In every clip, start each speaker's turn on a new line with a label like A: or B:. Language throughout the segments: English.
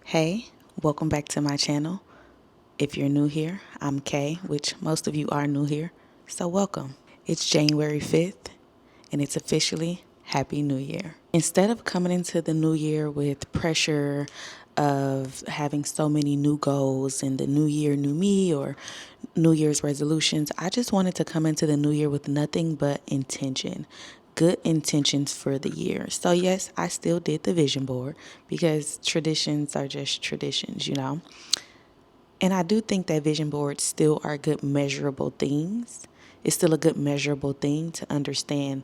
A: Hey, welcome back to my channel. If you're new here, I'm Kay, which most of you are new here, so welcome. It's January 5th, and it's officially Happy New Year. Instead of coming into the new year with pressure of having so many new goals and the new year, new me, or New Year's resolutions, I just wanted to come into the new year with nothing but intention. Good intentions for the year. So yes, I still did the vision board because traditions are just traditions, you know. And I do think that vision boards still are good measurable things. It's still a good measurable thing to understand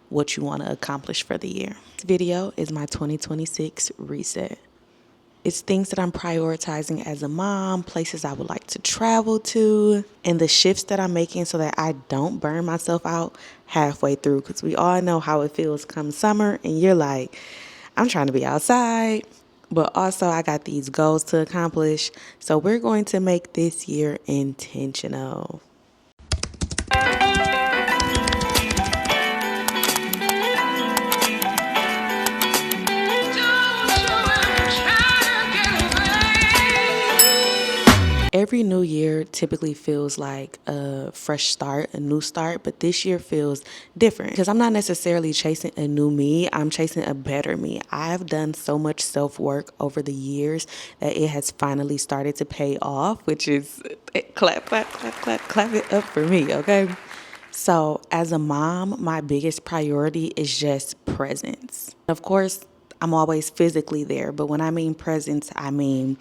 A: what you want to accomplish for the year. This video is my 2026 reset. It's things that I'm prioritizing as a mom, places I would like to travel to, and the shifts that I'm making so that I don't burn myself out halfway through. Because we all know how it feels come summer, and you're like, I'm trying to be outside, but also I got these goals to accomplish. So we're going to make this year intentional. Every new year typically feels like a fresh start, a new start, but this year feels different because I'm not necessarily chasing a new me. I'm chasing a better me. I've done so much self-work over the years that it has finally started to pay off, which is clap, clap, clap, clap, clap it up for me, okay? So as a mom, my biggest priority is just presence. Of course, I'm always physically there, but when I mean presence, I mean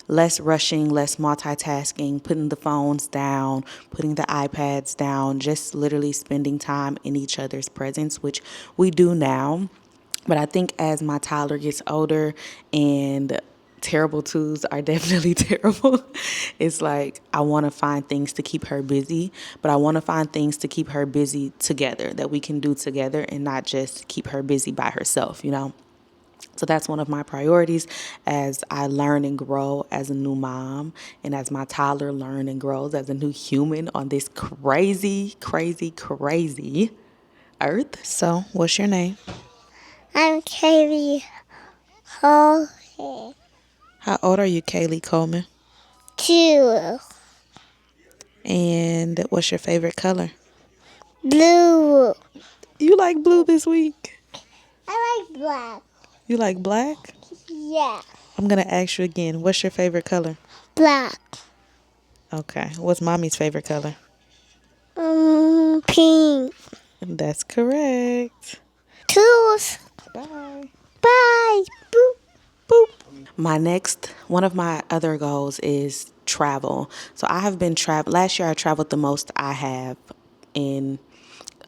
A: less rushing, less multitasking, putting the phones down, putting the iPads down, just literally spending time in each other's presence, which we do now. But I think as my toddler gets older and terrible twos are definitely terrible. It's like I want to find things to keep her busy, but I want to find things to keep her busy together that we can do together and not just keep her busy by herself, you know? So that's one of my priorities as I learn and grow as a new mom and as my toddler learns and grows as a new human on this crazy, crazy, crazy earth. So what's your name?
B: I'm Kaylee Coleman.
A: How old are you, Kaylee Coleman?
B: 2.
A: And what's your favorite color?
B: Blue.
A: You like blue this week?
B: I like black.
A: You like black?
B: Yeah.
A: I'm going to ask you again. What's your favorite color?
B: Black.
A: Okay. What's mommy's favorite color?
B: Pink.
A: That's correct.
B: Tools.
A: Bye.
B: Bye. Boop.
A: Boop. One of my other goals is travel. So I have been last year I traveled the most I have in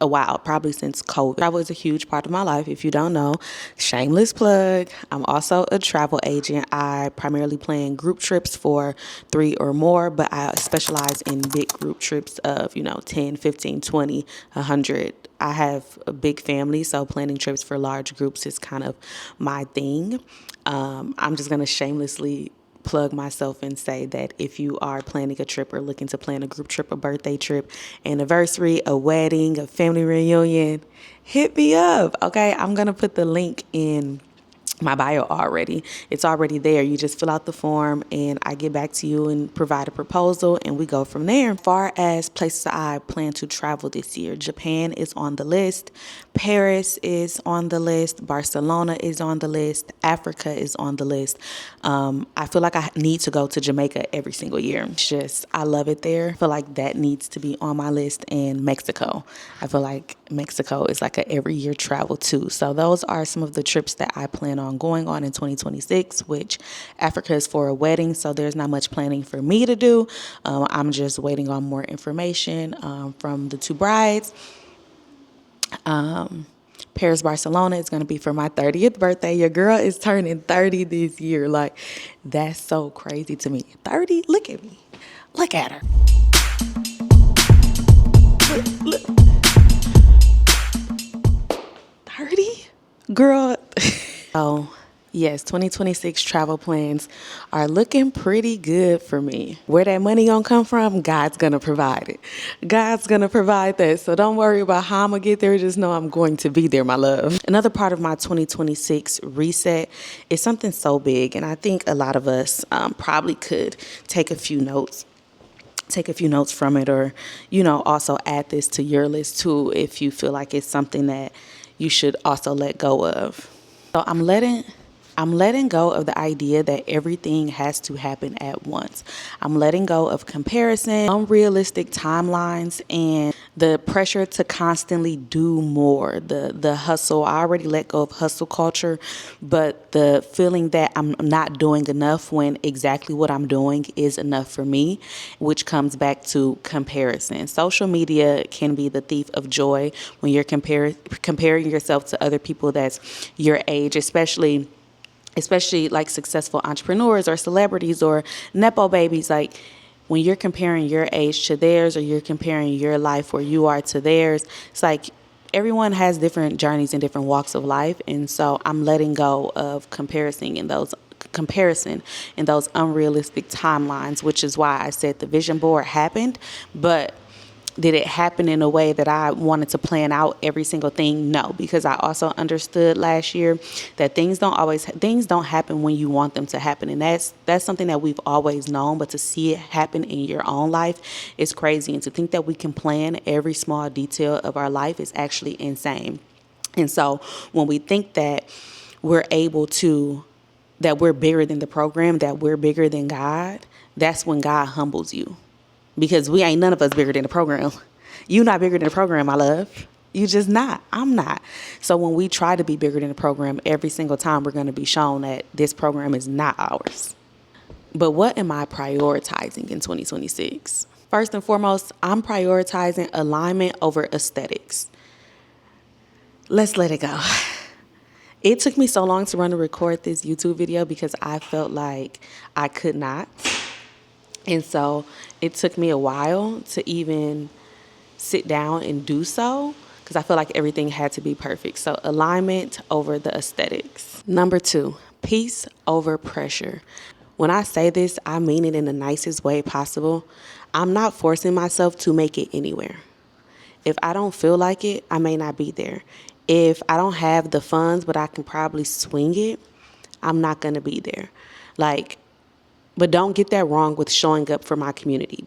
A: a while, probably since COVID. Travel is a huge part of my life. If you don't know, shameless plug, I'm also a travel agent. I primarily plan group trips for 3 or more, but I specialize in big group trips of, 10, 15, 20, 100. I have a big family, so planning trips for large groups is kind of my thing. I'm just going to shamelessly plug myself and say that if you are planning a trip or looking to plan a group trip, a birthday trip, anniversary, a wedding, a family reunion, hit me up. Okay, I'm going to put the link in my bio already. It's already there. You just fill out the form and I get back to you and provide a proposal and we go from there. As far as places I plan to travel this year, Japan is on the list, Paris is on the list, Barcelona is on the list, Africa is on the list. I feel like I need to go to Jamaica every single year. It's just, I love it there. I feel like that needs to be on my list. And Mexico. I feel like Mexico is like a every year travel too. So those are some of the trips that I plan on going on in 2026, which Africa is for a wedding. So there's not much planning for me to do. I'm just waiting on more information from the 2 brides. Paris, Barcelona is going to be for my 30th birthday. Your girl is turning 30 this year. Like, that's so crazy to me. 30? Look at me. Look at her. Look. 30? Girl. So Yes, 2026 travel plans are looking pretty good for me. Where that money gonna come from, God's gonna provide it. God's gonna provide that. So don't worry about how I'm gonna get there. Just know I'm going to be there, my love. Another part of my 2026 reset is something so big, and I think a lot of us probably could take a few notes. Take a few notes from it, or, also add this to your list too if you feel like it's something that you should also let go of. So I'm letting go of the idea that everything has to happen at once. I'm letting go of comparison, unrealistic timelines, and the pressure to constantly do more. The hustle. I already let go of hustle culture, but the feeling that I'm not doing enough when exactly what I'm doing is enough for me, which comes back to comparison. Social media can be the thief of joy when you're comparing yourself to other people that's your age, especially like successful entrepreneurs or celebrities or nepo babies. Like, when you're comparing your age to theirs, or you're comparing your life where you are to theirs, it's like everyone has different journeys and different walks of life. And so I'm letting go of comparison and those unrealistic timelines, which is why I said the vision board happened. But did it happen in a way that I wanted to plan out every single thing? No, because I also understood last year that things don't happen when you want them to happen, and that's something that we've always known. But to see it happen in your own life is crazy, and to think that we can plan every small detail of our life is actually insane. And so when we think that we're able to that we're bigger than the program, that we're bigger than God, that's when God humbles you, because we ain't none of us bigger than the program. You not bigger than the program, my love. You just not. I'm not. So when we try to be bigger than the program, every single time we're going to be shown that this program is not ours. But what am I prioritizing in 2026? First and foremost, I'm prioritizing alignment over aesthetics. Let's let it go. It took me so long to run and record this YouTube video because I felt like I could not. And so it took me a while to even sit down and do so, because I feel like everything had to be perfect. So alignment over the aesthetics. Number 2, peace over pressure. When I say this, I mean it in the nicest way possible. I'm not forcing myself to make it anywhere. If I don't feel like it, I may not be there. If I don't have the funds, but I can probably swing it, I'm not going to be there. But don't get that wrong with showing up for my community,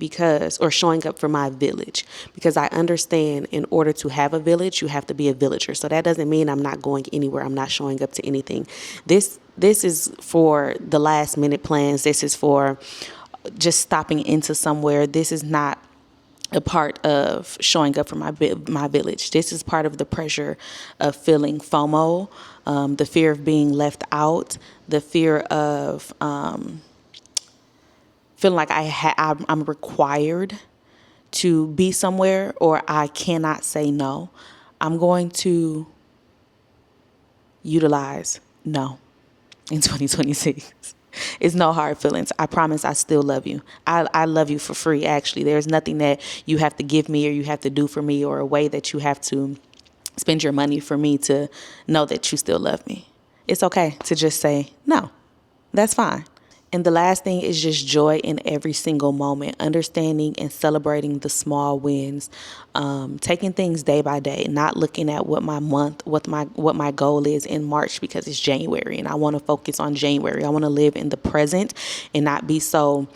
A: or showing up for my village, because I understand in order to have a village, you have to be a villager. So that doesn't mean I'm not going anywhere. I'm not showing up to anything. This is for the last minute plans. This is for just stopping into somewhere. This is not a part of showing up for my village. This is part of the pressure of feeling FOMO, the fear of being left out, the fear of feeling like I'm required to be somewhere, or I cannot say no. I'm going to utilize no in 2026. It's no hard feelings. I promise I still love you. I love you for free, actually. There's nothing that you have to give me or you have to do for me, or a way that you have to spend your money for me to know that you still love me. It's okay to just say no. That's fine. And the last thing is just joy in every single moment, understanding and celebrating the small wins, taking things day by day, not looking at what my goal is in March because it's January and I want to focus on January. I want to live in the present and not be so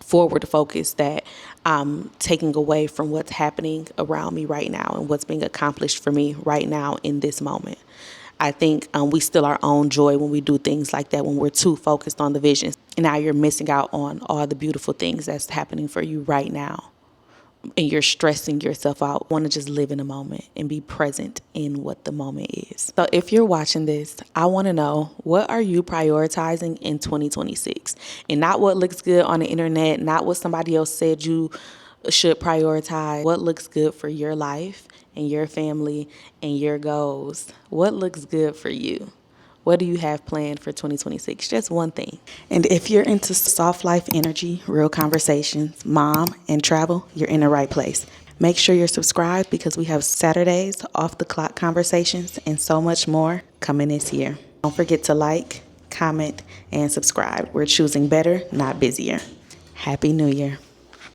A: forward focused that I'm taking away from what's happening around me right now and what's being accomplished for me right now in this moment. I think we steal our own joy when we do things like that, when we're too focused on the vision. And now you're missing out on all the beautiful things that's happening for you right now. And you're stressing yourself out. Want to just live in the moment and be present in what the moment is. So if you're watching this, I want to know, what are you prioritizing in 2026? And not what looks good on the internet, not what somebody else said you should prioritize. What looks good for your life and your family and your goals? What looks good for you? What do you have planned for 2026? Just one thing. And if you're into soft life energy, real conversations, mom, and travel, you're in the right place. Make sure you're subscribed, because we have Saturdays off the clock conversations and so much more coming this year. Don't forget to like, comment, and subscribe. We're choosing better, not busier. Happy New Year.